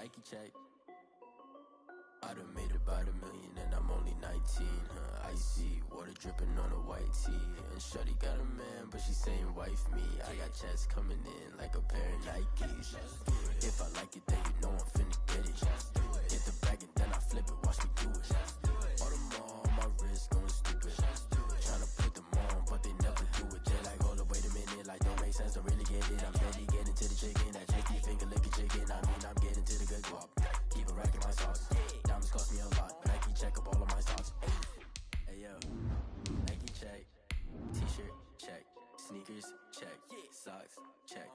Nike check. I done made about $1 million and I'm only 19. Icy water dripping on a white tee. And shorty got a man, but she saying wife me. I got checks coming in like a pair of Nikes. If I like it, then you know I'm finna get it. Get the bag and then I flip it, watch me do it. All on my wrist going stupid. Tryna put them on, but they never do it. They're like, hold up, wait a minute, like don't make sense, don't really get it. I'm steady getting to the chicken, that chicky finger licking chicken. I mean, I'm getting to the good guap. Keep a rack in my sauce. Diamonds cost me a lot, but Nike check up all of my stocks. Hey yo, Nike check, t-shirt check, sneakers check, socks check,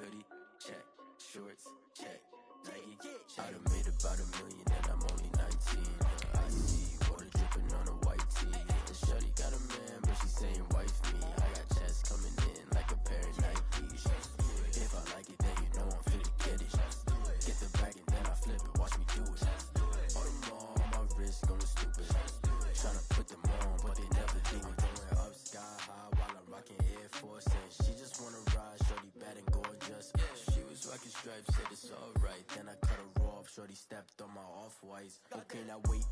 hoodie check, shorts check, Nike. I done made about $1 million and I'm only 19. I see water dripping on a white tee. And shorty got a man, but she saying wife me. I got checks coming in like a pair of Nikes. If I like it, then you know I'm finna get it. Get the bag and then I flip it, watch me do it. All on my wrist going stupid. Tryna put them on, but they never do it. Going up sky high while I'm rocking Air Force. And she just wanna ride, shorty bad and gorgeous. She was rocking stripes, said it's alright. Then I cut her off, shorty stepped on my off-whites. Okay, now wait.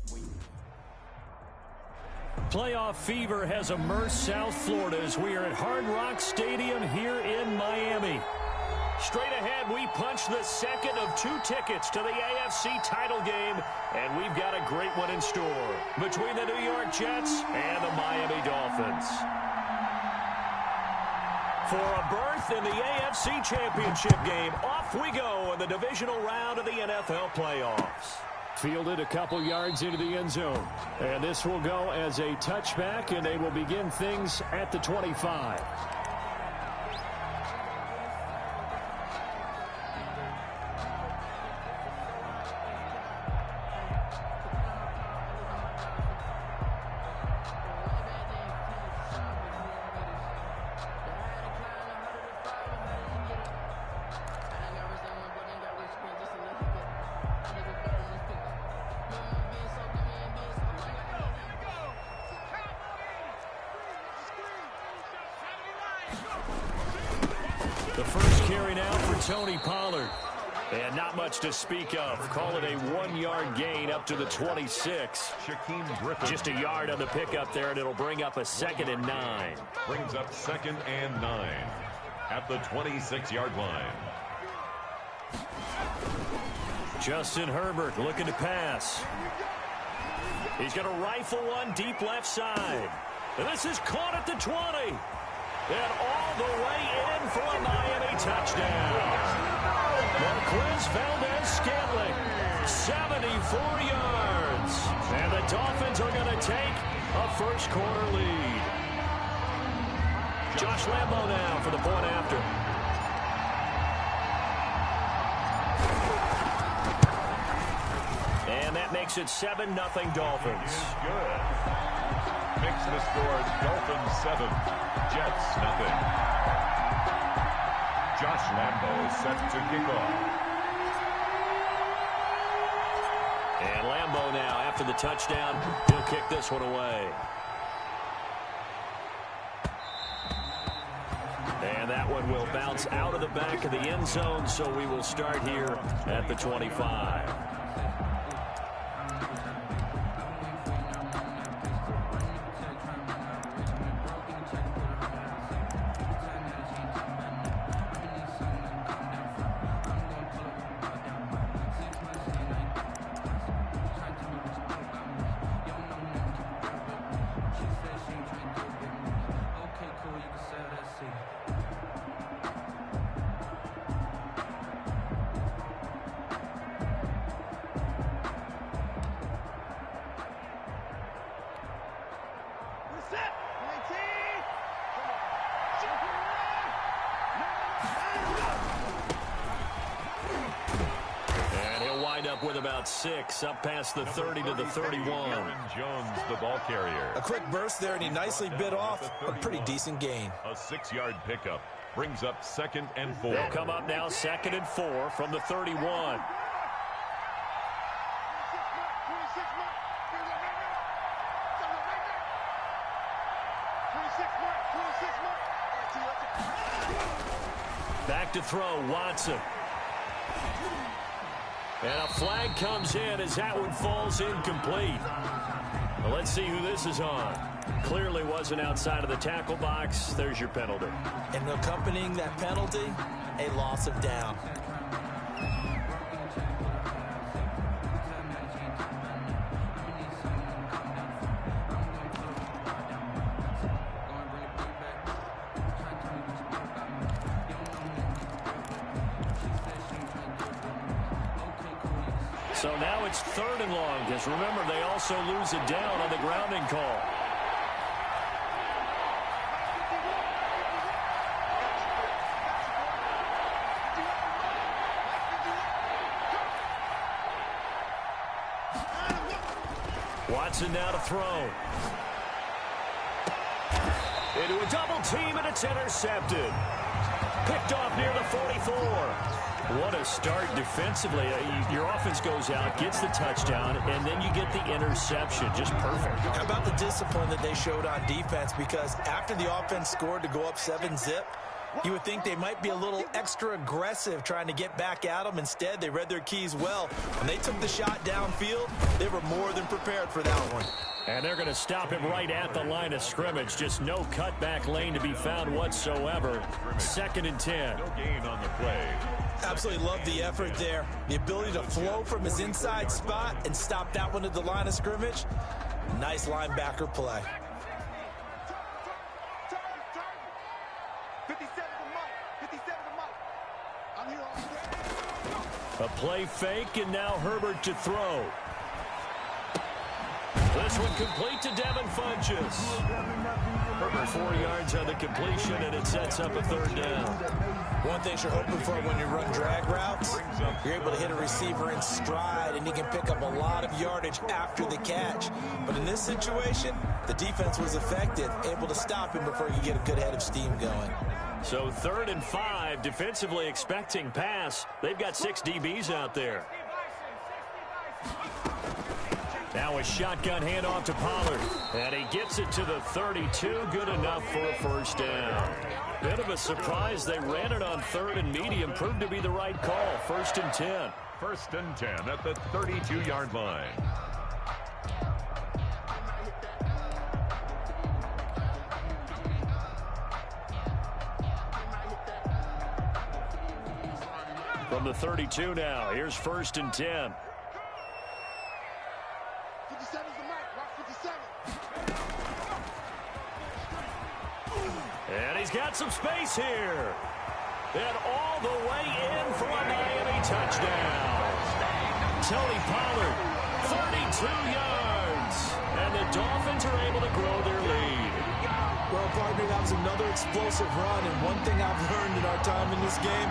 Playoff fever has immersed South Florida as we are at Hard Rock Stadium here in Miami. Straight ahead, we punch the second of 2 tickets to the AFC title game, and we've got a great one in store between the New York Jets and the Miami Dolphins. For a berth in the AFC Championship game, off we go in the divisional round of the NFL playoffs. Fielded a couple yards into the end zone, and this will go as a touchback, and they will begin things at the 25. The first carry now for Tony Pollard. And not much to speak of. Call it a 1-yard gain up to the 26. Just a yard on the pickup there, and it'll bring up a 2nd and 9. Brings up 2nd and 9 at the 26-yard line. Justin Herbert looking to pass. He's going to rifle one deep left side. And this is caught at the 20. And all the way in for a Miami touchdown. Marquez Valdez-Scantling, 74 yards. And the Dolphins are going to take a first-quarter lead. Josh Lambo now for the point after. And that makes it 7-0 Dolphins. Good. Makes the score Dolphins 7, Jets nothing. Josh Lambo set to kick off. And Lambo now, after the touchdown, he'll kick this one away. And that one will bounce out of the back of the end zone, so we will start here at the 25. With about 6 up past the 30 to the 31. Aaron Jones, the ball carrier. A quick burst there, and he nicely bit off a pretty decent gain. A 6-yard pickup brings up 2nd and 4. They'll come up now 2nd and 4 from the 31. Back to throw, Watson. And a flag comes in as that one falls incomplete. Well, let's see who this is on. Clearly wasn't outside of the tackle box. There's your penalty. And accompanying that penalty, a loss of down. So now it's 3rd and long, because remember, they also lose it down on the grounding call. Watson now to throw. Into a double team, and it's intercepted. Picked off near the 44. What a start defensively. Your offense goes out, gets the touchdown, and then you get the interception. Just perfect. How about the discipline that they showed on defense? Because after the offense scored to go up 7-zip, you would think they might be a little extra aggressive trying to get back at them. Instead, they read their keys well. When they took the shot downfield, they were more than prepared for that one. And they're going to stop him right at the line of scrimmage. Just no cutback lane to be found whatsoever. 2nd and 10. No gain on the play. Absolutely love the effort there. The ability to flow from his inside spot and stop that one at the line of scrimmage. Nice linebacker play. A play fake, and now Herbert to throw. This one complete to Devin Funchess. Herbert 4 yards on the completion, and it sets up a 3rd down. One thing you're hoping for when you run drag routes, you're able to hit a receiver in stride, and he can pick up a lot of yardage after the catch. But in this situation, the defense was effective, able to stop him before you get a good head of steam going. So 3rd and 5, defensively expecting pass. They've got 6 DBs out there. Now a shotgun handoff to Pollard. And he gets it to the 32. Good enough for a 1st down. Bit of a surprise. They ran it on 3rd and medium. Proved to be the right call. 1st and 10. 1st and 10 at the 32-yard line. From the 32 now. Here's 1st and 10. And he's got some space here. And all the way in for a Miami touchdown. Tony Pollard, 32 yards. And the Dolphins are able to grow their lead. Well, partner, that was another explosive run. And one thing I've learned in our time in this game,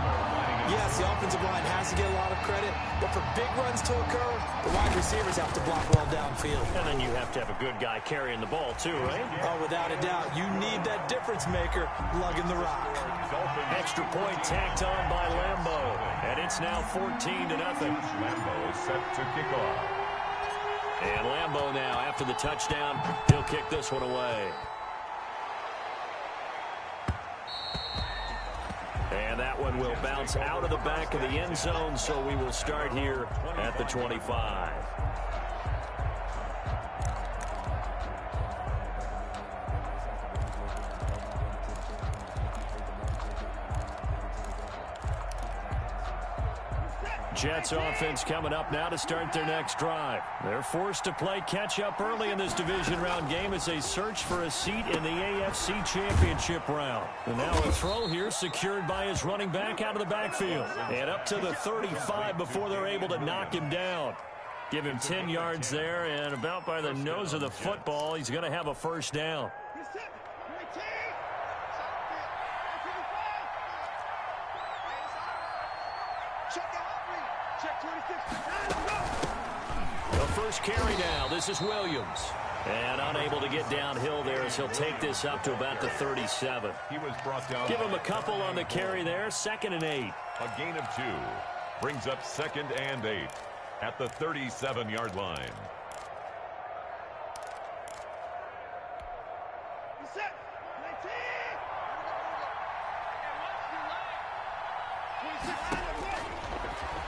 yes, the offensive line has to get a lot of credit, but for big runs to occur, the wide receivers have to block well downfield. And then you have to have a good guy carrying the ball too, right? Oh, without a doubt. You need that difference maker lugging the rock. Extra point tacked on by Lambo. And it's now 14-0. Lambo is set to kick off. And Lambo now, after the touchdown, he'll kick this one away. And that one will bounce out of the back of the end zone, so we will start here at the 25. Jets offense coming up now to start their next drive. They're forced to play catch-up early in this division round game as they search for a seat in the AFC Championship round. And now a throw here secured by his running back out of the backfield. And up to the 35 before they're able to knock him down. Give him 10 yards there, and about by the nose of the football, he's going to have a 1st down. The first carry now. This is Williams. And unable to get downhill there as he'll take this up to about the 37. He was brought down. Give him a couple on the carry there. 2nd and 8. A gain of 2. Brings up 2nd and 8 at the 37-yard line.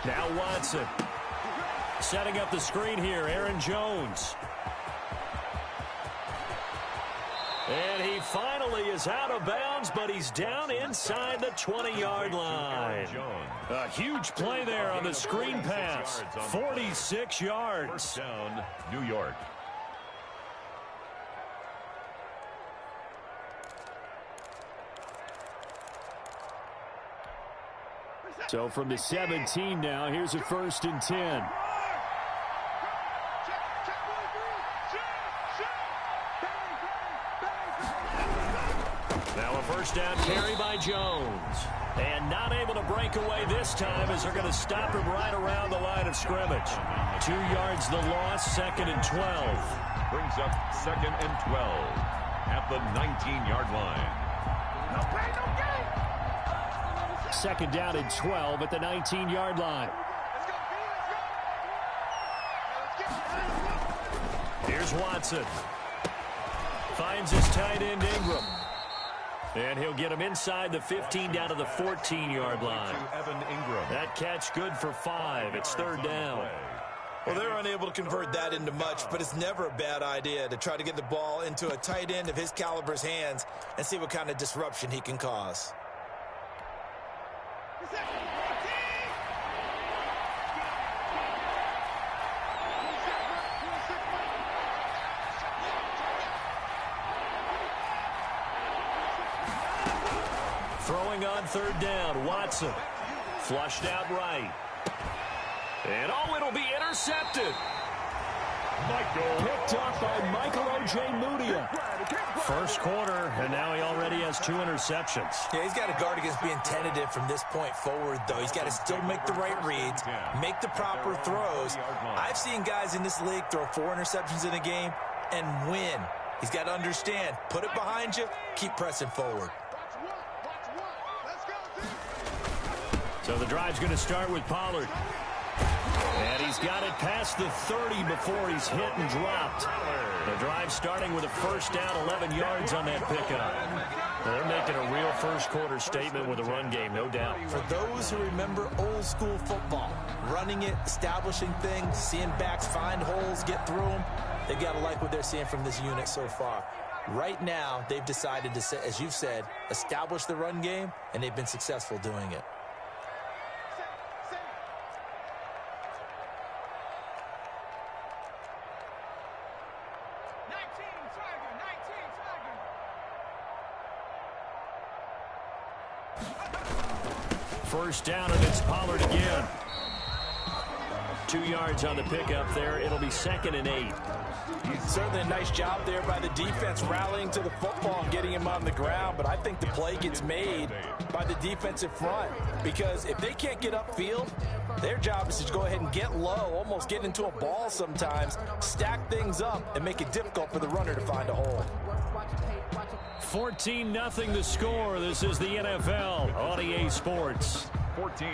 Now Watson. Setting up the screen here, Aaron Jones. And he finally is out of bounds, but he's down inside the 20-yard line. A huge play there on the screen pass. 46 yards. First down, New York. So from the 17 now, here's a 1st and 10. Now a first down carry by Jones. And not able to break away this time as they're going to stop him right around the line of scrimmage. 2 yards the loss, 2nd and 12. Brings up 2nd and 12 at the 19-yard line. No play, no game. 2nd down and 12 at the 19-yard line. Here's Watson. Finds his tight end Ingram. And he'll get him inside the 15 down to the 14-yard line. That catch good for 5. It's 3rd down. Well, they're unable to convert that into much, but it's never a bad idea to try to get the ball into a tight end of his caliber's hands and see what kind of disruption he can cause. Throwing on 3rd down, Watson. Flushed out right. And it'll be intercepted. Picked up by Michael O.J. Mudia. First quarter, and now he already has 2 interceptions. Yeah, he's got to guard against being tentative from this point forward, though. He's got to still make the right reads, make the proper throws. I've seen guys in this league throw 4 interceptions in a game and win. He's got to understand, put it behind you, keep pressing forward. So the drive's going to start with Pollard. And he's got it past the 30 before he's hit and dropped. The drive starting with a first down, 11 yards on that pickup. They're making a real first quarter statement with a run game, no doubt. For those who remember old school football, running it, establishing things, seeing backs find holes, get through them, they've got to like what they're seeing from this unit so far. Right now, they've decided to, as you've said, establish the run game, and they've been successful doing it. First down, and it's Pollard again. 2 yards on the pickup there. It'll be 2nd and 8. Certainly a nice job there by the defense rallying to the football and getting him on the ground, but I think the play gets made by the defensive front because if they can't get upfield, their job is to go ahead and get low, almost get into a ball sometimes, stack things up, and make it difficult for the runner to find a hole. 14-0 the score. This is the NFL on EA Sports. 14,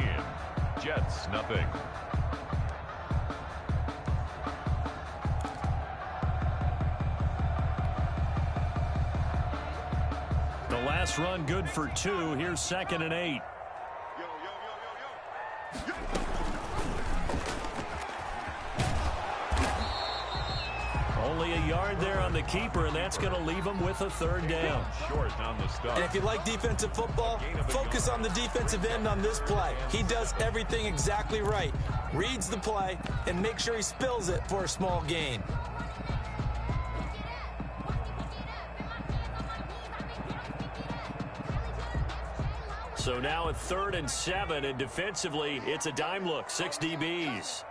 Jets, nothing. The last run good for 2. Here's 2nd and 8. Only a yard there on the keeper, and that's going to leave him with a 3rd down. Short on the start. And if you like defensive football, focus on the defensive end on this play. He does everything exactly right. Reads the play and make sure he spills it for a small gain. So now a 3rd and 7, and defensively, it's a dime look. 6 DBs.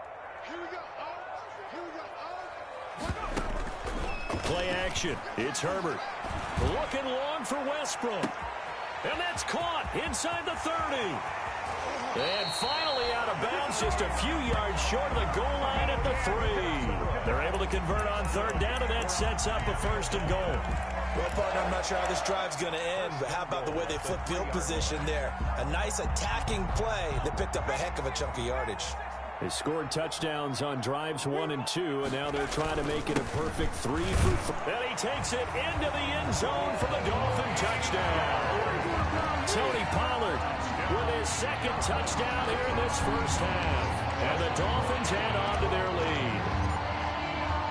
Play action. It's Herbert. Looking long for Westbrook. And that's caught inside the 30. And finally out of bounds, just a few yards short of the goal line at the 3. They're able to convert on 3rd down, and that sets up a 1st and goal. Well, partner, I'm not sure how this drive's going to end, but how about the way they flip field position there? A nice attacking play that picked up a heck of a chunk of yardage. They scored touchdowns on drives 1 and 2, and now they're trying to make it a perfect 3 for 4. And he takes it into the end zone for the Dolphin touchdown. Tony Pollard with his 2nd touchdown here in this first half. And the Dolphins hang on to their lead.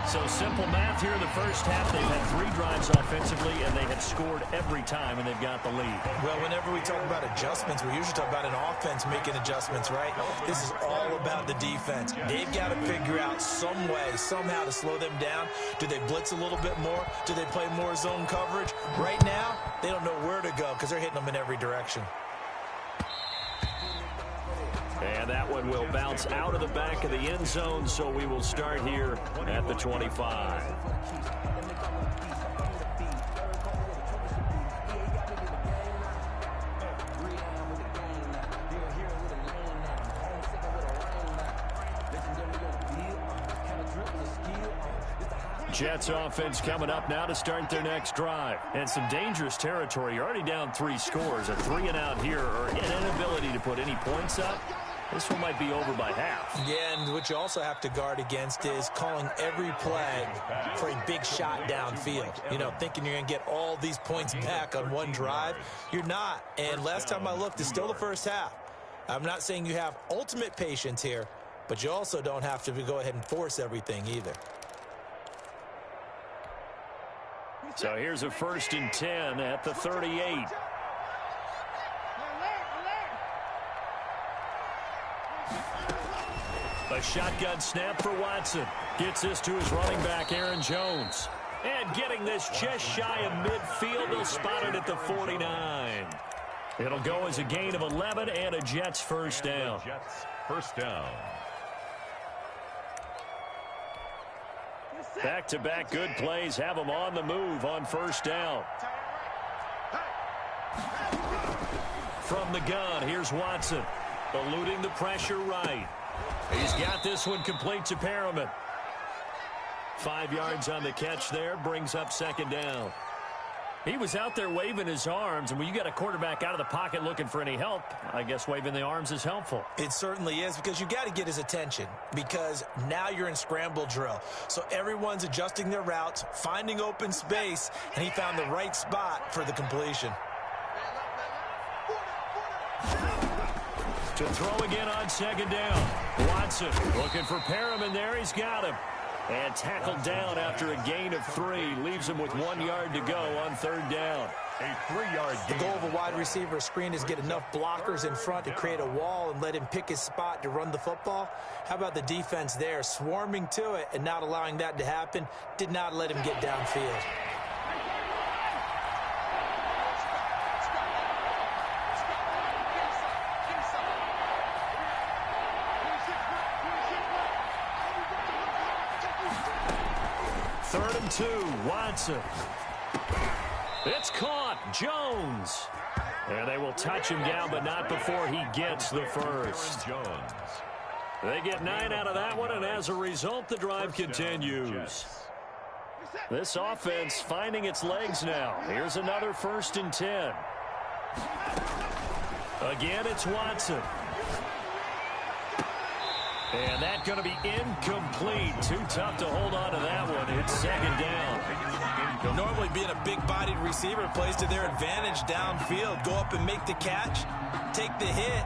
So simple math here in the first half. They've had 3 drives offensively, and they have scored every time, and they've got the lead. Well, whenever we talk about adjustments, we usually talk about an offense making adjustments, right? This is all about the defense. They've got to figure out some way, somehow to slow them down. Do they blitz a little bit more? Do they play more zone coverage? Right now, they don't know where to go because they're hitting them in every direction. And that one will bounce out of the back of the end zone, so we will start here at the 25. Jets offense coming up now to start their next drive. And some dangerous territory. You're already down 3 scores. A 3-and-out here, or an inability to put any points up. This one might be over by half. Yeah, and what you also have to guard against is calling every play for a big shot downfield. You know, thinking you're going to get all these points back on one drive. You're not. And last time I looked, it's still the first half. I'm not saying you have ultimate patience here, but you also don't have to go ahead and force everything either. So here's a 1st and 10 at the 38. A shotgun snap for Watson. Gets this to his running back, Aaron Jones. And getting this just shy of midfield. They'll spot it at the 49. It'll go as a gain of 11 and a Jets first down. Jets first down. Back-to-back good plays have them on the move on first down. From the gun, here's Watson. Eluding the pressure right. He's got this one complete to Perriman. 5 yards on the catch there, brings up 2nd down. He was out there waving his arms, and when you got a quarterback out of the pocket looking for any help, I guess waving the arms is helpful. It certainly is, because you got to get his attention, because now you're in scramble drill. So everyone's adjusting their routes, finding open space, and he found the right spot for the completion. To throw again on 2nd down. Watson looking for Perriman there. He's got him. And tackled down after a gain of 3. Leaves him with 1 yard to go on 3rd down. A 3-yard gain. The goal of a wide receiver screen is get enough blockers in front to create a wall and let him pick his spot to run the football. How about the defense there, swarming to it and not allowing that to happen? Did not let him get downfield. Third and 2, Watson. It's caught, Jones. And they will touch him down, but not before he gets the first. Jones. They get 9 out of that one, and as a result, the drive continues. This offense finding its legs now. Here's another 1st and 10. Again, it's Watson. And that's going to be incomplete. Too tough to hold on to that one. It's 2nd down. Normally being a big-bodied receiver plays to their advantage downfield. Go up and make the catch, take the hit,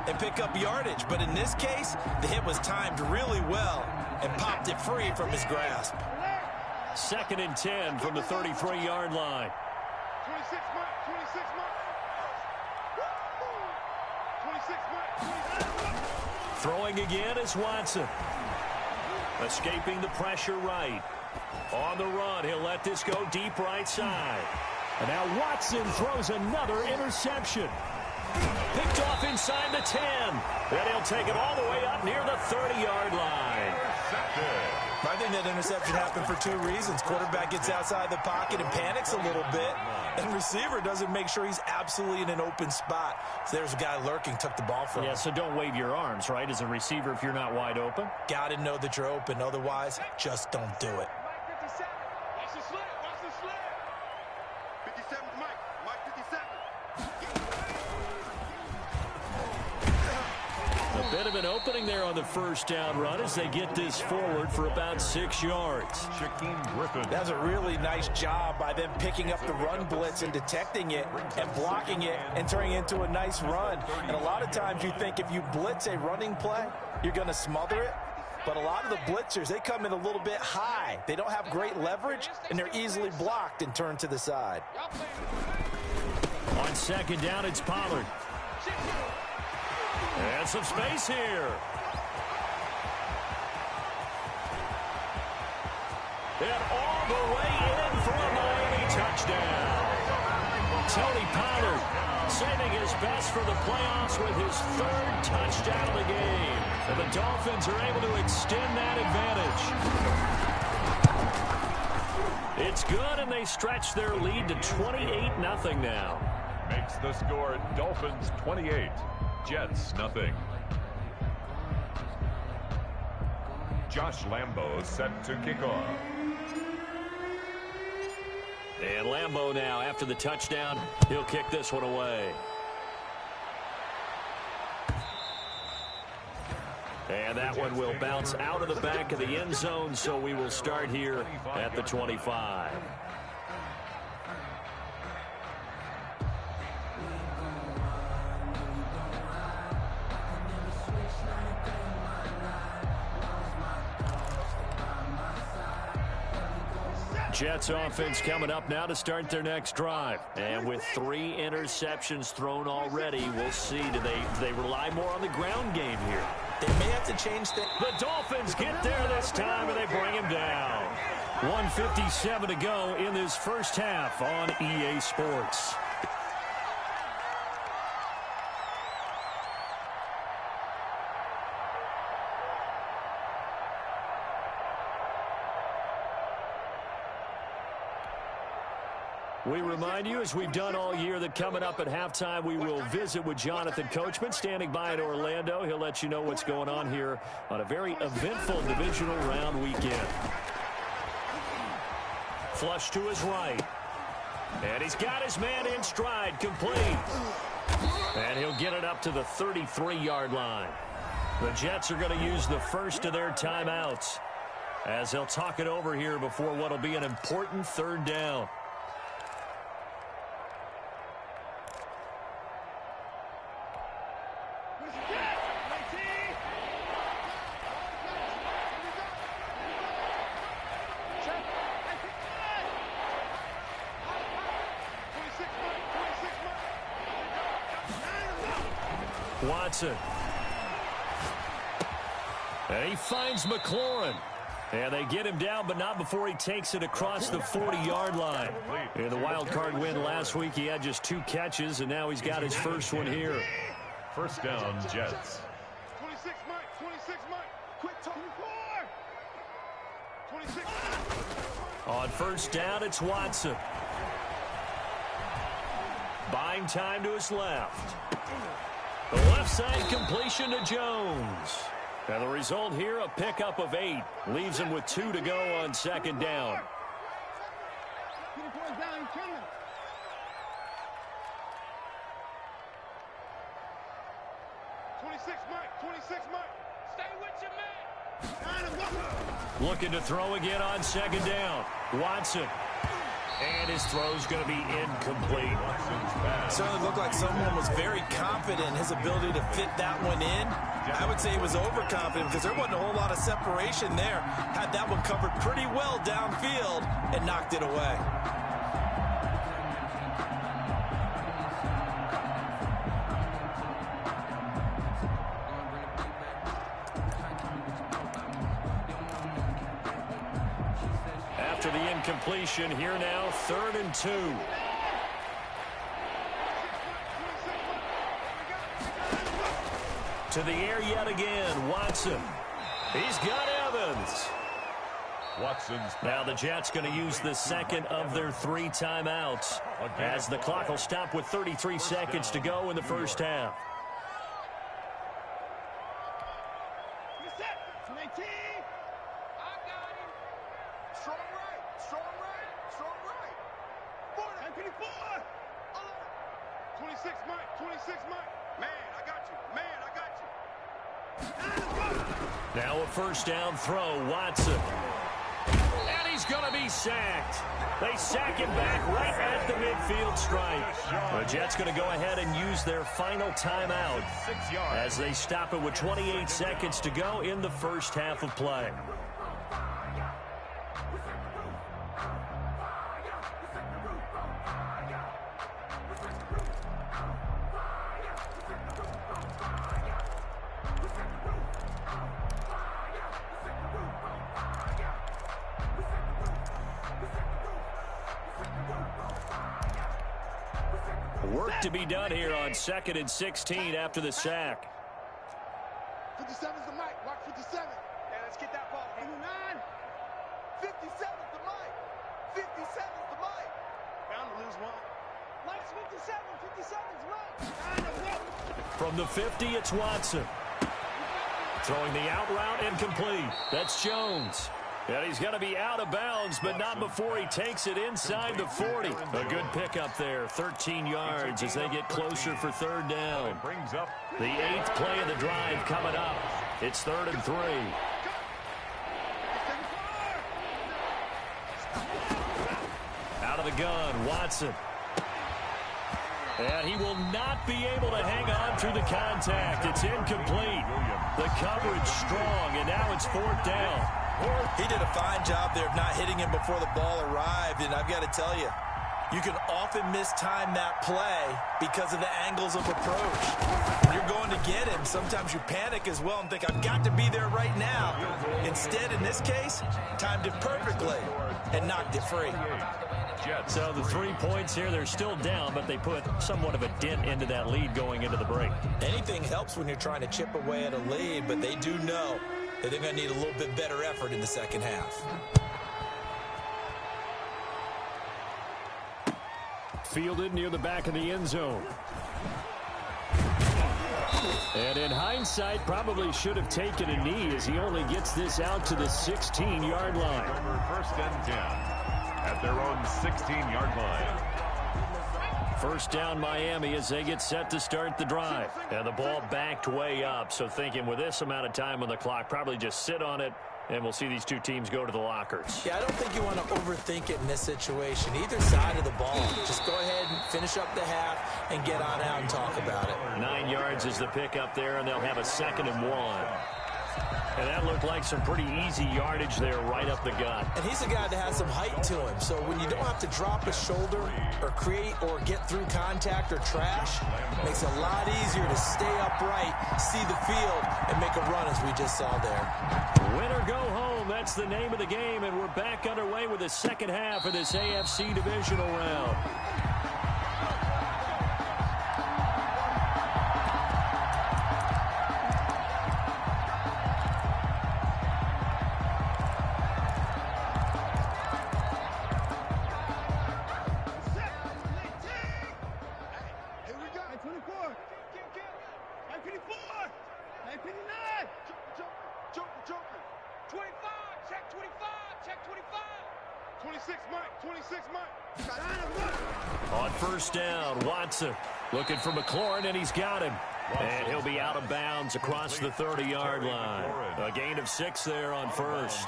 and pick up yardage. But in this case, the hit was timed really well and popped it free from his grasp. 2nd and 10 from the 33-yard line. 26 mark, 26 mark. 26 mark. Throwing again is Watson. Escaping the pressure right. On the run, he'll let this go deep right side. And now Watson throws another interception. Picked off inside the 10. Then he'll take it all the way up near the 30-yard line. I think that interception happened for 2 reasons. Quarterback gets outside the pocket and panics a little bit. And receiver doesn't make sure he's absolutely in an open spot. So there's a guy lurking, took the ball from him. Yeah, so don't wave your arms, right, as a receiver if you're not wide open. Got to know that you're open. Otherwise, just don't do it. Mike 57. Watch the slip. Watch the slip. 57 Mike. Mike 57. The Bit of an opening there on the first down run as they get this forward for about 6 yards. Shaquem Griffin. That's a really nice job by them picking up the run blitz and detecting it and blocking it and turning it into a nice run. And a lot of times you think if you blitz a running play, you're going to smother it. But a lot of the blitzers, they come in a little bit high. They don't have great leverage, and they're easily blocked and turned to the side. On second down, it's Pollard. And some space here. And all the way in for a Miami touchdown. Tony Pollard saving his best for the playoffs with his 3rd touchdown of the game. And the Dolphins are able to extend that advantage. It's good, and they stretch their lead to 28-0 now. Makes the score Dolphins 28, Jets nothing. Josh Lambo set to kick off. And Lambo now, after the touchdown, he'll kick this one away. And that one will bounce out of the back of the end zone, so we will start here at the 25. Jets offense coming up now to start their next drive. And with 3 interceptions thrown already, we'll see. Do they rely more on the ground game here? They may have to change things. The Dolphins get there this time, and they bring him down. 1:57 to go in this first half on EA Sports. We remind you, as we've done all year, that coming up at halftime, we will visit with Jonathan Coachman, standing by in Orlando. He'll let you know what's going on here on a very eventful divisional round weekend. Flush to his right. And he's got his man in stride, complete. And he'll get it up to the 33-yard line. The Jets are going to use the first of their timeouts as they'll talk it over here before what will be an important 3rd down. Watson. And he finds McLaurin. And they get him down, but not before he takes it across the 40-yard line. In the wild card win last week, he had just 2 catches, and now he's got his first one here. First down, Jets. 26, Mike. 26, Mike. Quick, 24. 26. On first down, it's Watson. Buying time to his left. The left side completion to Jones. And the result here, a pickup of 8. Leaves him with 2 to go on second down. 26, Mike. 26, Mike. Stay with your man. Looking to throw again on second down. Watson. And his throw's going to be incomplete. Certainly looked like someone was very confident in his ability to fit that one in. I would say he was overconfident because there wasn't a whole lot of separation there. Had that one covered pretty well downfield and knocked it away. After the incompletion, here now, 3rd and 2. To the air yet again, Watson. He's got Evans. Watson's Now the Jets going to use the second of their 3 timeouts as the clock will stop with 33 seconds to go in the first half. Now a first down throw, Watson. And he's going to be sacked. They sack him back right at the midfield stripe. The Jets going to go ahead and use their final timeout as they stop it with 28 seconds to go in the first half of play. Work to be done here on 2nd and 16 after the sack. 57's the mic. Watch 57. Yeah, let's get that ball. 59. 57's the mic. 57's the mic. Bound to lose one. Mike's 57. 57's right. From the 50, it's Watson. Throwing the out route incomplete. That's Jones. And he's going to be out of bounds, but not before he takes it inside the 40. A good pickup there, 13 yards as they get closer for third down. The 8th play of the drive coming up. It's 3rd and 3. Out of the gun, Watson. And he will not be able to hang on through the contact. It's incomplete. The coverage strong, and now it's 4th down. He did a fine job there of not hitting him before the ball arrived, and I've got to tell you, you can often mistime that play because of the angles of approach. When you're going to get him, sometimes you panic as well and think, I've got to be there right now. Instead, in this case, timed it perfectly and knocked it free. So the 3 points here, they're still down, but they put somewhat of a dent into that lead going into the break. Anything helps when you're trying to chip away at a lead, but they do know that they're going to need a little bit better effort in the second half. Fielded near the back of the end zone. And in hindsight, probably should have taken a knee as he only gets this out to the 16-yard line. First and 10 at their own 16-yard line. First down Miami as they get set to start the drive. And the ball backed way up, so thinking with this amount of time on the clock, probably just sit on it, and we'll see these two teams go to the lockers. Yeah, I don't think you want to overthink it in this situation. Either side of the ball. Just go ahead and finish up the half and get on out and talk about it. 9 yards is the pickup there, and they'll have a 2nd and 1. And that looked like some pretty easy yardage there right up the gut. And he's a guy that has some height to him. So when you don't have to drop a shoulder or create or get through contact or trash, it makes it a lot easier to stay upright, see the field, and make a run as we just saw there. Win or go home, that's the name of the game. And we're back underway with the second half of this AFC divisional round. On first down, Watson looking for McLaurin, and he's got him. And he'll be out of bounds across the 30-yard line. A gain of 6 there on first.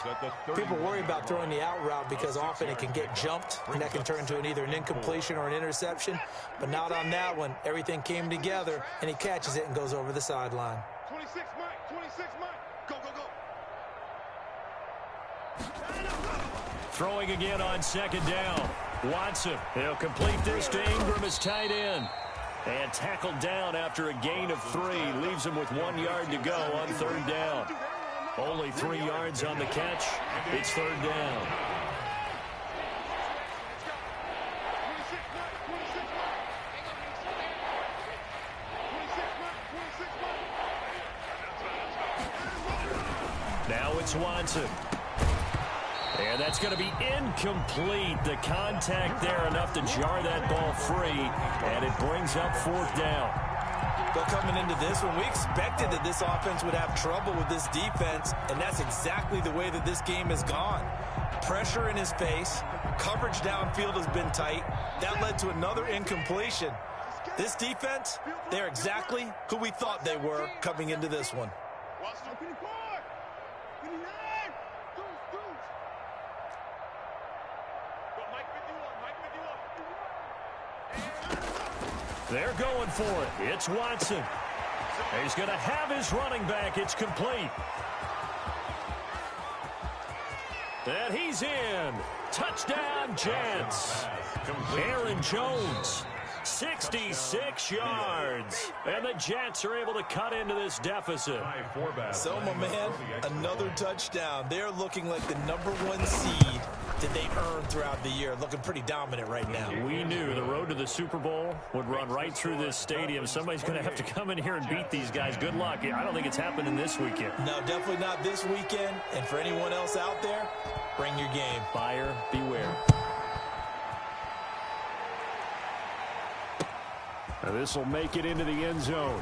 People worry about throwing the out route because often it can get jumped, and that can turn into either an incompletion or an interception. But not on that one. Everything came together, and he catches it and goes over the sideline. 26 Mike, 26 Mike. Go, go, go. Throwing again on 2nd down. Watson, he'll complete this to Ingram as tight end. And tackled down after a gain of 3. Leaves him with 1 yard to go on 3rd down. Only 3 yards on the catch. It's 3rd down. Now it's Watson. And that's going to be incomplete. The contact there enough to jar that ball free, and it brings up 4th down. But coming into this one, we expected that this offense would have trouble with this defense, and that's exactly the way that this game has gone. Pressure in his face, coverage downfield has been tight. That led to another incompletion. This defense, they're exactly who we thought they were coming into this one. They're going for it. It's Watson. He's going to have his running back. It's complete. And he's in. Touchdown, Jets. Aaron Jones, 66 yards. And the Jets are able to cut into this deficit. So, my man, another touchdown. They're looking like the #1 seed that they earned throughout the year. Looking pretty dominant right now. We knew the road to the Super Bowl would run right through this stadium. Somebody's going to have to come in here and beat these guys. Good luck. I don't think it's happening this weekend. No, definitely not this weekend. And for anyone else out there, bring your game. Buyer beware. This will make it into the end zone.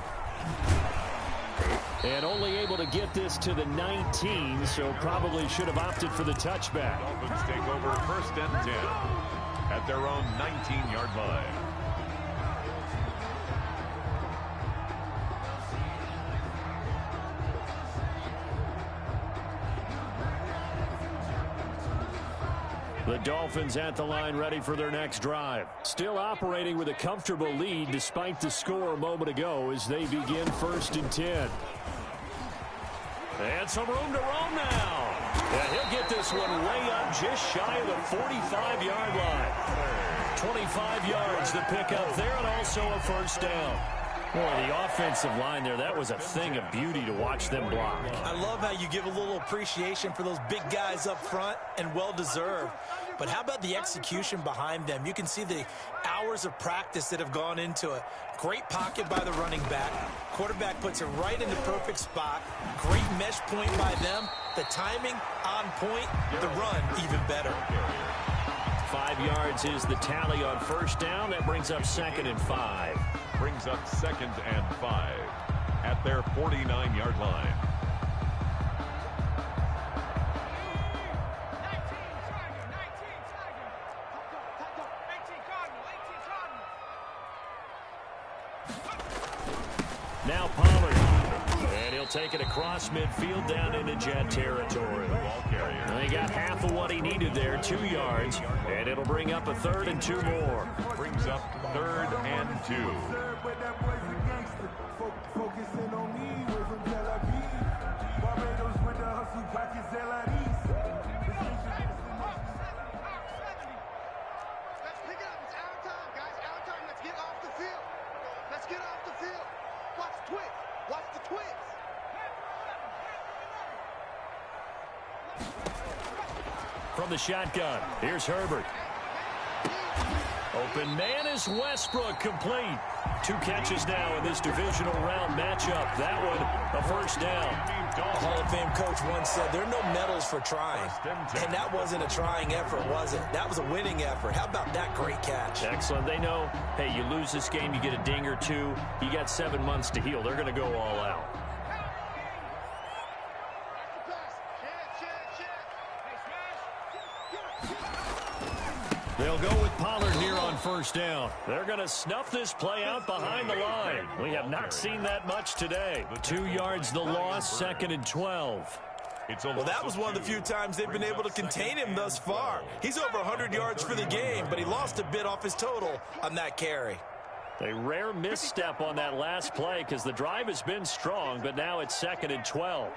And only able to get this to the 19, so probably should have opted for the touchback. Dolphins take over 1st and 10 at their own 19-yard line. The Dolphins at the line ready for their next drive. Still operating with a comfortable lead despite the score a moment ago as they begin 1st and 10. And some room to roam now. Yeah, he'll get this one way up just shy of the 45-yard line. 25 yards to pick up there and also a 1st down. Boy, the offensive line there, that was a thing of beauty to watch them block. I love how you give a little appreciation for those big guys up front, and well-deserved. But how about the execution behind them? You can see the hours of practice that have gone into it. Great pocket by the running back. Quarterback puts it right in the perfect spot. Great mesh point by them. The timing on point. The run even better. 5 yards is the tally on 1st down. That brings up 2nd and 5. Brings up 2nd and 5 at their 49-yard line. Now Pollard. And he'll take it across midfield down into Jet territory. And he got half of what he needed there, 2 yards. And it'll bring up a 3rd and 2 more. Brings up 3rd and 2. From the shotgun, here's Herbert. Open man is Westbrook, complete. 2 catches now in this divisional round matchup. That one, a 1st down. A Hall of Fame coach once said there are no medals for trying. And that wasn't a trying effort, was it? That was a winning effort. How about that great catch? Excellent. They know, hey, you lose this game, you get a ding or 2. You got 7 months to heal. They're going to go all out. They'll go with Pollard here on 1st down. They're going to snuff this play out behind the line. We have not seen that much today. 2 yards the loss, 2nd and 12. Well, that was one of the few times they've been able to contain him thus far. He's over 100 yards for the game, but he lost a bit off his total on that carry. A rare misstep on that last play because the drive has been strong, but now it's 2nd and 12.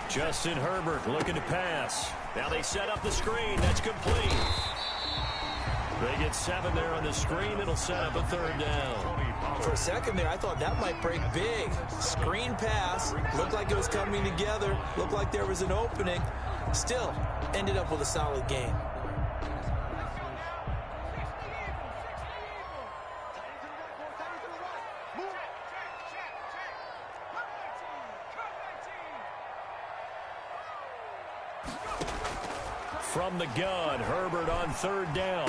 Justin Herbert looking to pass. Now they set up the screen. That's complete. They get 7 there on the screen. It'll set up a 3rd down. For a second there, I thought that might break big. Screen pass. Looked like it was coming together. Looked like there was an opening. Still, ended up with a solid game. From the gun, Herbert on 3rd down.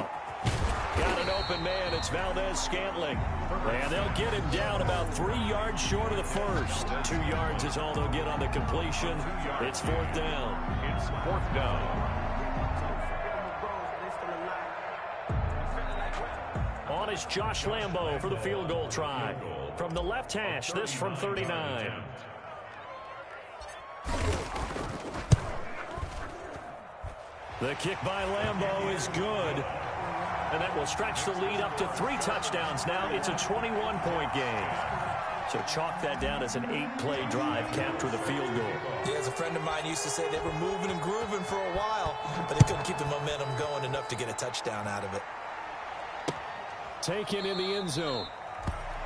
Got an open man. It's Valdez-Scantling. And they'll get him down about 3 yards short of the 1st. 2 yards is all they'll get on the completion. It's 4th down. It's 4th down. On is Josh Lambo for the field goal try. From the left hash, this from 39. The kick by Lambeau is good. And that will stretch the lead up to 3 touchdowns now. It's a 21-point game. So chalk that down as an 8-play drive capped with a field goal. Yeah, as a friend of mine used to say, they were moving and grooving for a while, but they couldn't keep the momentum going enough to get a touchdown out of it. Taken in the end zone.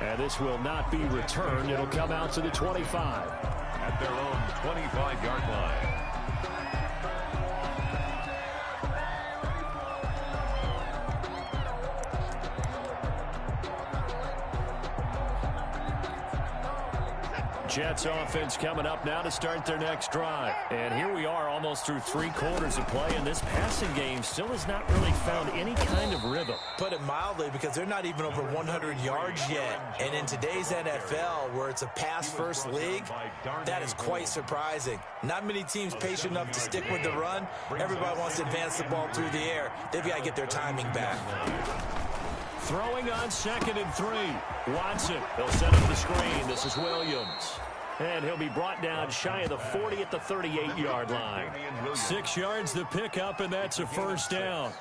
And this will not be returned. It'll come out to the 25. At their own 25-yard line. Jets offense coming up now to start their next drive. And here we are almost through 3 quarters of play, and this passing game still has not really found any kind of rhythm. Put it mildly, because they're not even over 100 yards yet. And in today's NFL, where it's a pass-first league, that is quite surprising. Not many teams patient enough to stick with the run. Everybody wants to advance the ball through the air. They've got to get their timing back. Throwing on 2nd and 3. Watson, he'll set up the screen. This is Williams. And he'll be brought down shy of the 40 at the 38-yard line. 6 yards the pickup, and that's a first down.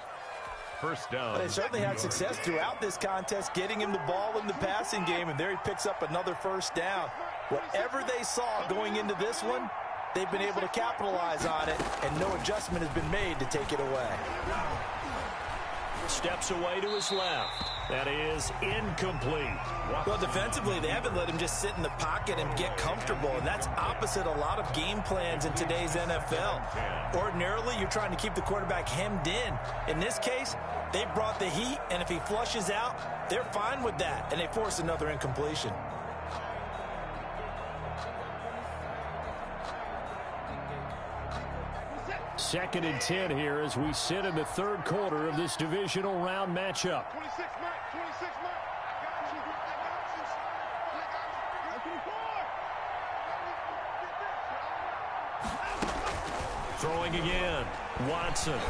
First down. They certainly had success throughout this contest, getting him the ball in the passing game, and there he picks up another first down. Whatever they saw going into this one, they've been able to capitalize on it, and no adjustment has been made to take it away. Steps away to his left. That is incomplete. Well, defensively, they haven't let him just sit in the pocket and get comfortable, and that's opposite a lot of game plans in today's NFL. Ordinarily, you're trying to keep the quarterback hemmed in. In this case, they brought the heat, and if he flushes out, they're fine with that, and they force another incompletion. Second and 10 here as we sit in the 3rd quarter of this divisional round matchup. 26, Mike. 26, Mike. Throwing again. Watson.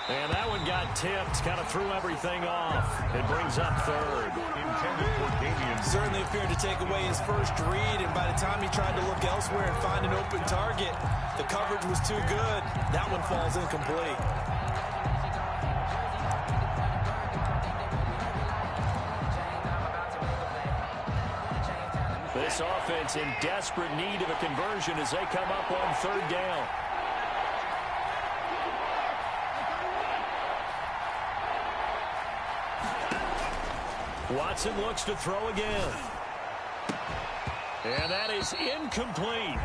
And that one got tipped. Kind of threw everything off. It brings up 3rd. Intended for Damian. Certainly appeared to take away his first read, and by the time he tried to look elsewhere and find an open target, the coverage was too good. That one falls incomplete. This offense in desperate need of a conversion as they come up on 3rd down. Watson looks to throw again. And that is incomplete.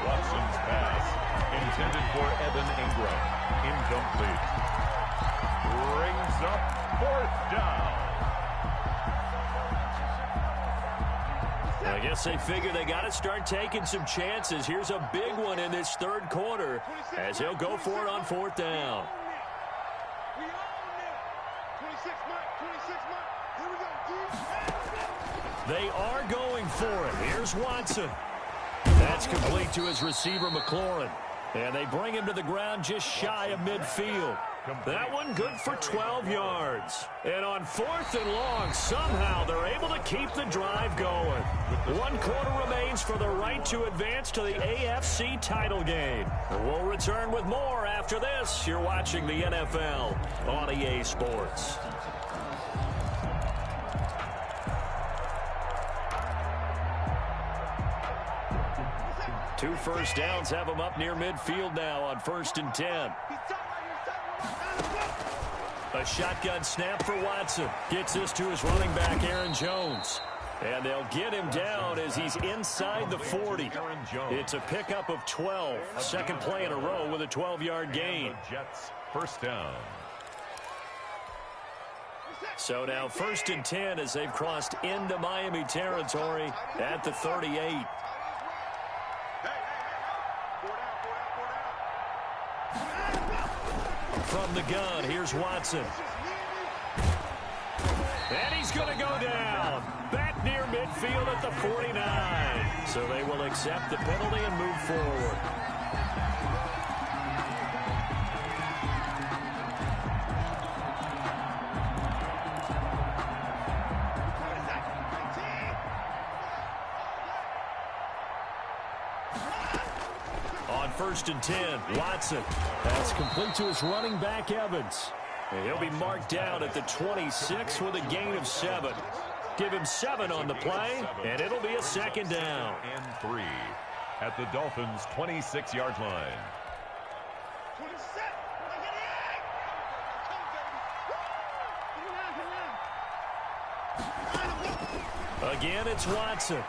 Watson's pass intended for Evan Ingram. Incomplete. Brings up 4th down. I guess they figure they got to start taking some chances. Here's a big one in this 3rd quarter as he'll go for it on 4th down. They are going for it. Here's Watson. That's complete to his receiver, McLaurin. And they bring him to the ground just shy of midfield. That one good for 12 yards. And on 4th and long, somehow they're able to keep the drive going. 1 quarter remains for the right to advance to the AFC title game. We'll return with more after this. You're watching the NFL on EA Sports. 2 first downs have them up near midfield now on 1st and 10. A shotgun snap for Watson. Gets this to his running back, Aaron Jones. And they'll get him down as he's inside the 40. It's a pickup of 12. 2nd play in a row with a 12-yard gain. Jets first down. So now 1st and 10 as they've crossed into Miami territory at the 38. From the gun, here's Watson. And he's going to go down. Back near midfield at the 49. So they will accept the penalty and move forward. 1st and 10. Watson. That's complete to his running back, Evans. And he'll be marked down at the 26 with a gain of 7. Give him 7 on the play, and it'll be a 2nd down. And 3 at the Dolphins' 26-yard line. Again, it's Watson.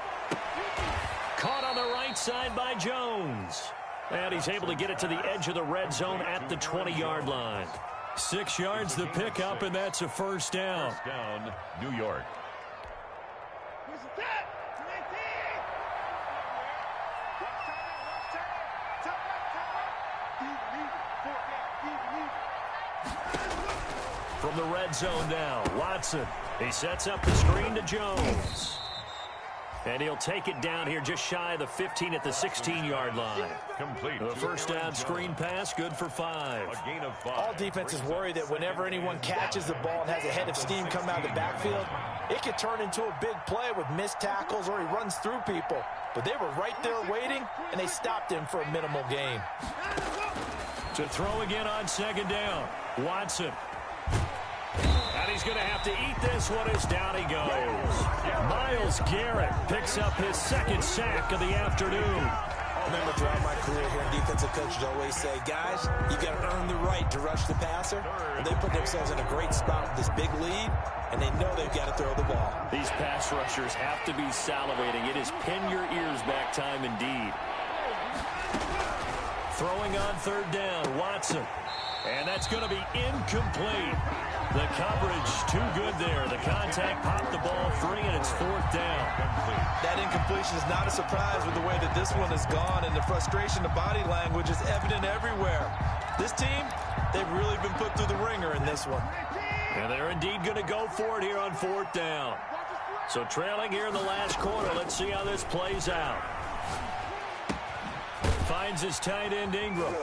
Caught on the right side by Jones. And he's able to get it to the edge of the red zone at the 20-yard line. 6 yards the pickup, and that's a 1st down. First down, New York. From the red zone now, Watson. He sets up the screen to Jones. And he'll take it down here just shy of the 15 at the 16-yard line. Complete. The first down screen pass, good for 5. A gain of 5. All defenses worry that whenever anyone catches the ball and has a head of steam come out of the backfield, it could turn into a big play with missed tackles or he runs through people. But they were right there waiting, and they stopped him for a minimal gain. To throw again on 2nd down, Watson. And he's going to have to eat this one as down he goes. Myles Garrett picks up his 2nd sack of the afternoon. I remember throughout my career here, defensive coaches always say, guys, you got to earn the right to rush the passer. And they put themselves in a great spot with this big lead, and they know they've got to throw the ball. These pass rushers have to be salivating. It is pin your ears back time indeed. Throwing on 3rd down, Watson. And that's going to be incomplete. The coverage too good there. The contact popped the ball free, and it's 4th down. That incompletion is not a surprise with the way that this one has gone, and the frustration, the body language is evident everywhere. This team, they've really been put through the ringer in this one. And they're indeed going to go for it here on 4th down. So trailing here in the last quarter, let's see how this plays out. Finds his tight end Ingram.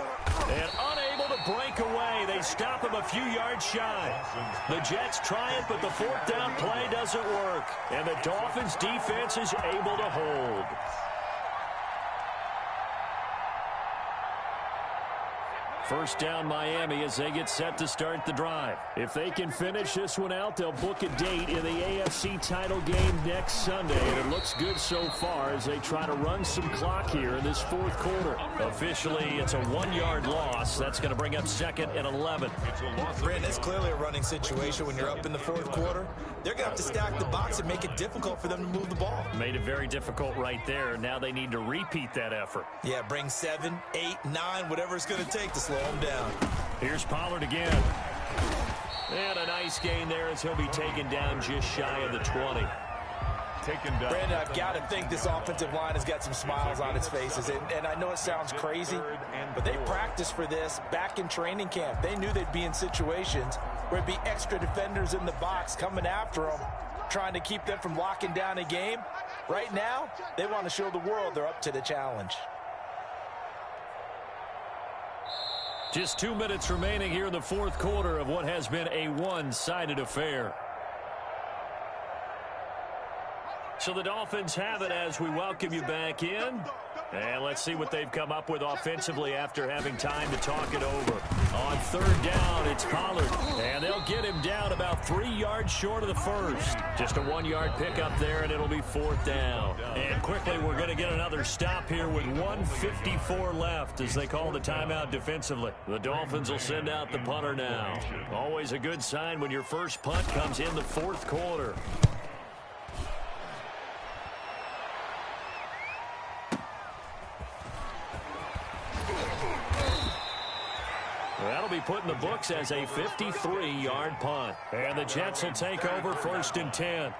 And unable to break away. They stop him a few yards shy. The Jets try it, but the 4th down play doesn't work. And the Dolphins defense is able to hold. First down Miami as they get set to start the drive. If they can finish this one out, they'll book a date in the AFC title game next Sunday. And it looks good so far as they try to run some clock here in this 4th quarter. Officially, it's a 1-yard loss. That's going to bring up 2nd and 11. Brandon, it's clearly a running situation when you're up in the 4th quarter. They're going to have to stack the box and make it difficult for them to move the ball. Made it very difficult right there. Now they need to repeat that effort. Yeah, bring 7, 8, 9, whatever it's going to take to slow them down. Here's Pollard again. And a nice gain there as he'll be taken down just shy of the 20. Taken down. Brandon, I've got to think this offensive line has got some smiles on its faces. And I know it sounds crazy, but they practiced for this back in training camp. They knew they'd be in situations where it'd be extra defenders in the box coming after them, trying to keep them from locking down a game. Right now, they want to show the world they're up to the challenge. Just 2 minutes remaining here in the 4th quarter of what has been a one-sided affair. So the Dolphins have it as we welcome you back in. And let's see what they've come up with offensively after having time to talk it over. On 3rd down, it's Pollard. And they'll get him down about 3 yards short of the first. Just a 1-yard pickup there, and it'll be 4th down. And quickly, we're going to get another stop here with 1:54 left as they call the timeout defensively. The Dolphins will send out the punter now. Always a good sign when your first punt comes in the 4th quarter. That'll be put in the books as a 53-yard punt. And the Jets will take over 1st and 10.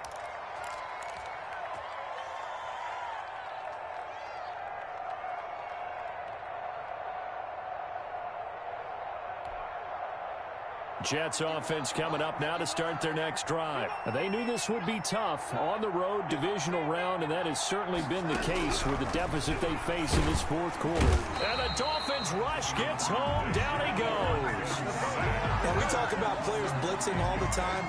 Jets offense coming up now to start their next drive. They knew this would be tough on the road divisional round, and that has certainly been the case with the deficit they face in this 4th quarter. And the Dolphins rush gets home. Down he goes. Now, we talk about players blitzing all the time.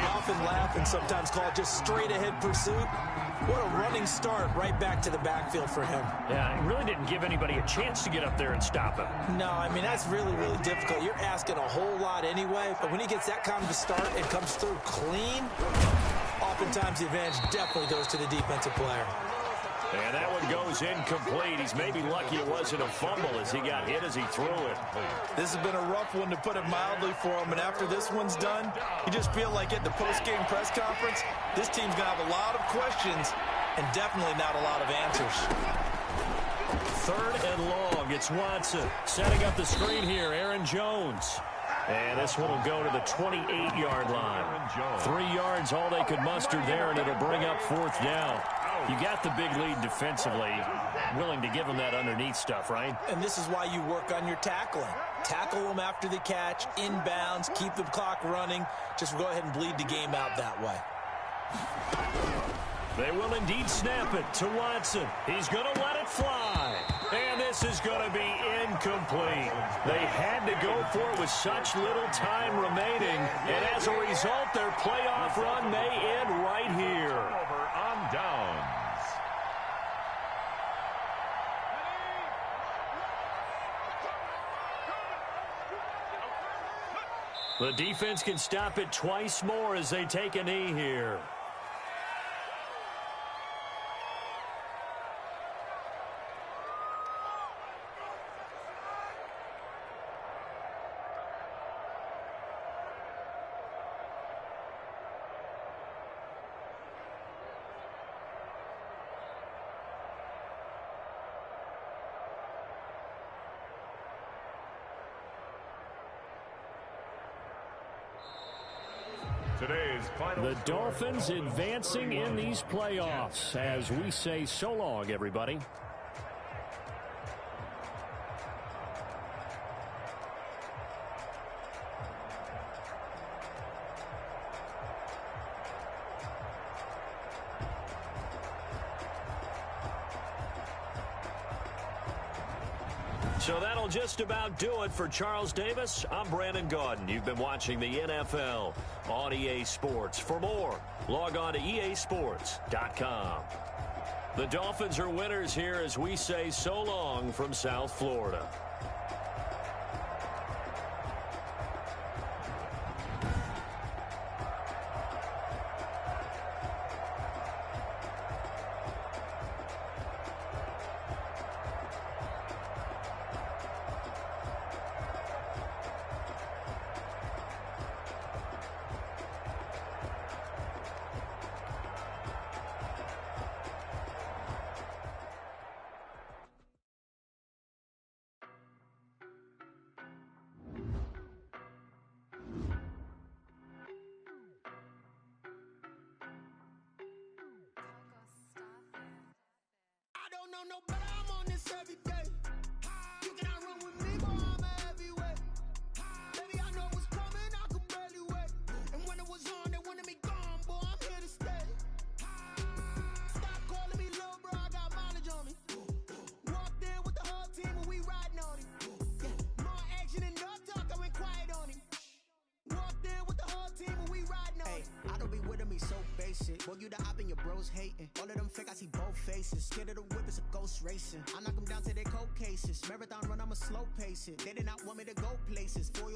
I often laugh and sometimes call it just straight-ahead pursuit. What a running start right back to the backfield for him. Yeah, he really didn't give anybody a chance to get up there and stop him. No, I mean, that's really, really difficult. You're asking a whole lot anyway, but when he gets that kind of a start and comes through clean, oftentimes the advantage definitely goes to the defensive player. And that one goes incomplete. He's maybe lucky it wasn't a fumble as he got hit as he threw it. This has been a rough one, to put it mildly, for him. And after this one's done, you just feel like at the post-game press conference, this team's going to have a lot of questions and definitely not a lot of answers. 3rd and long. It's Watson setting up the screen here. Aaron Jones. And this one will go to the 28-yard line. 3 yards, all they could muster there, and it'll bring up 4th down. You got the big lead defensively, willing to give them that underneath stuff, right? And this is why you work on your tackling. Tackle them after the catch, inbounds, keep the clock running. Just go ahead and bleed the game out that way. They will indeed snap it to Watson. He's going to let it fly. And this is going to be incomplete. They had to go for it with such little time remaining. And as a result, their playoff run may end right here. Over on downs. The defense can stop it twice more as they take a knee here. The Dolphins advancing in these playoffs as we say so long, everybody. So that'll just about do it for Charles Davis. I'm Brandon Gaudin. You've been watching the NFL on EA Sports. For more, log on to easports.com. The Dolphins are winners here as we say so long from South Florida. No, but I'm on this every day. You cannot run with me, boy, I'm a heavyweight. Baby, I know what's coming, I could barely wait. And when it was on, they wanted me gone, boy, I'm here to stay. Stop calling me little bro, I got mileage on me. Walked in with the whole team and we riding on him. Yeah, more action and no talk, I went quiet on him. Walked in with the whole team and we riding on him. I don't be with him, he's so basic. Boy, you the op and your bros hating. All of them fake, I see both faces. Scared of the whip, it's a ghost racing. I knock them down to their cold cases. Marathon run, I'ma slow pace it. They did not want me to go places. Foil